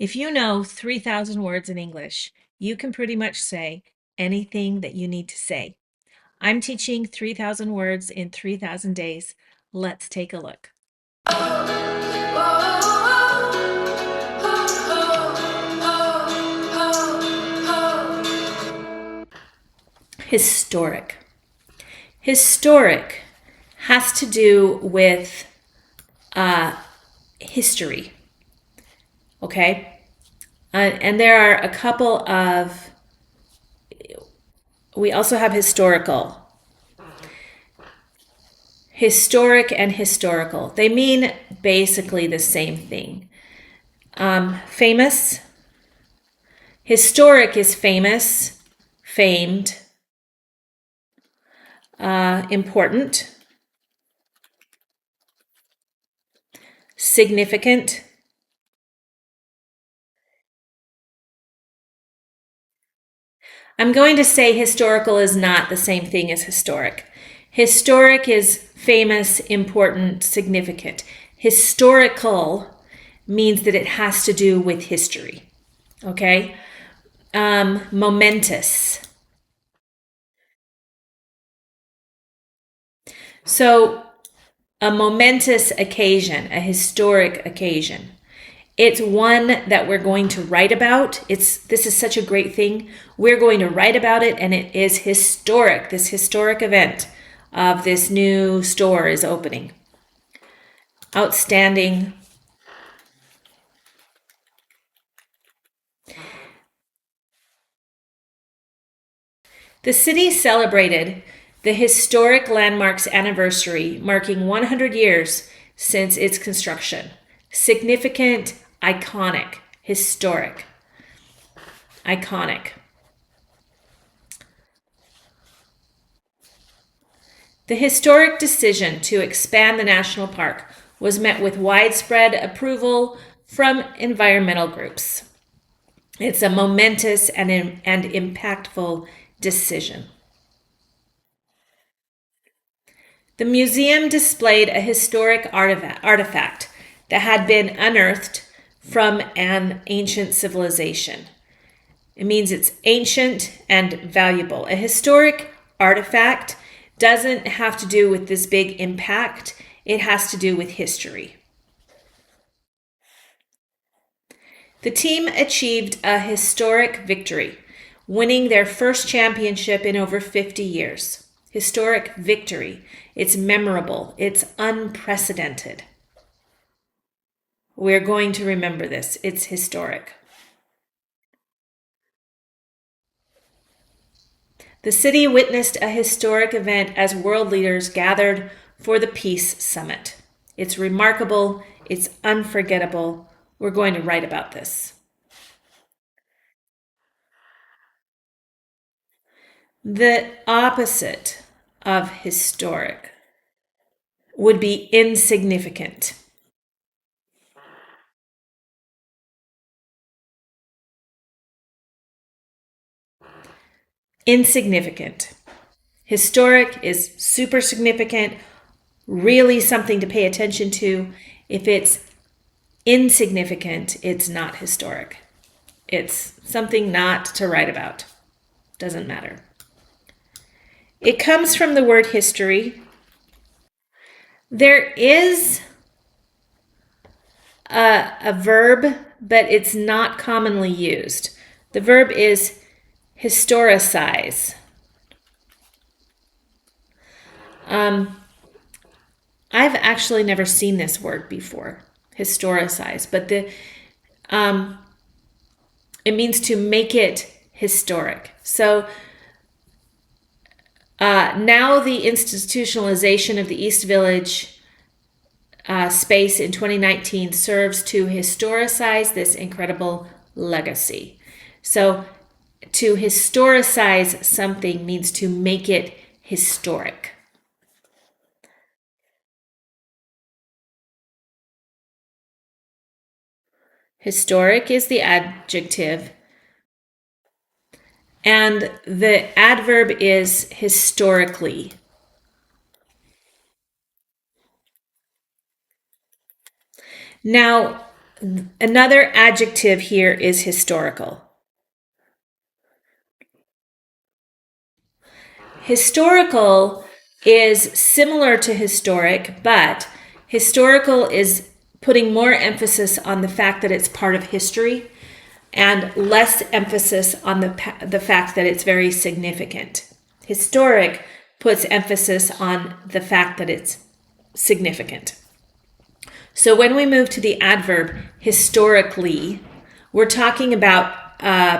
If you know 3,000 words in English, you can pretty much say anything that you need to say. I'm teaching 3,000 words in 3,000 days. Let's take a look. Historic. Historic has to do with history, okay? And there are a couple of, we also have historical. Historic and historical. They mean basically the same thing. Famous. Historic is famous, famed, important, significant. I'm going to say historical is not the same thing as historic. Historic is famous, important, significant. Historical means that it has to do with history. Okay? Momentous. So, a momentous occasion, a historic occasion. It's one that we're going to write about. This is such a great thing. We're going to write about it, and it is historic. This historic event of this new store is opening. Outstanding. The city celebrated the historic landmark's anniversary, marking 100 years since its construction. Significant, iconic, historic. Iconic. The historic decision to expand the national park was met with widespread approval from environmental groups. It's a momentous and impactful decision. The museum displayed a historic artifact that had been unearthed from an ancient civilization. It means it's ancient and valuable. A historic artifact doesn't have to do with this big impact. It has to do with history. The team achieved a historic victory, winning their first championship in over 50 years. Historic victory. It's memorable. It's unprecedented. We're going to remember this. It's historic. The city witnessed a historic event as world leaders gathered for the Peace Summit. It's remarkable. It's unforgettable. We're going to write about this. The opposite of historic would be insignificant. Insignificant. Historic is super significant, really something to pay attention to. If it's insignificant, it's not historic. It's something not to write about. Doesn't matter. It comes from the word history. There is a verb, but it's not commonly used. The verb is historicize. I've actually never seen this word before, historicize, but it means to make it historic. So now the institutionalization of the East Village space in 2019 serves to historicize this incredible legacy. So to historicize something means to make it historic. Historic is the adjective, and the adverb is historically. Now, Another adjective here is historical. Historical is similar to historic, but historical is putting more emphasis on the fact that it's part of history and less emphasis on the fact that it's very significant. Historic puts emphasis on the fact that it's significant. So when we move to the adverb historically, we're talking about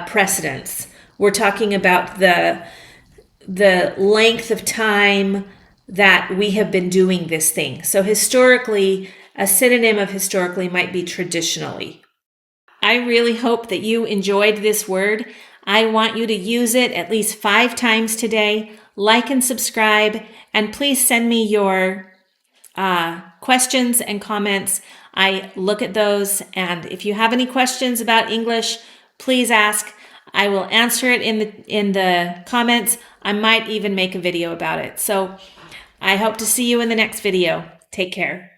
precedence. We're talking about the length of time that we have been doing this thing. So historically, a synonym of historically might be traditionally. I really hope that you enjoyed this word. I want you to use it at least 5 times today. Like and subscribe, and please send me your questions and comments. I look at those, and if you have any questions about English, please ask. I will answer it in the comments. I might even make a video about it. So I hope to see you in the next video. Take care.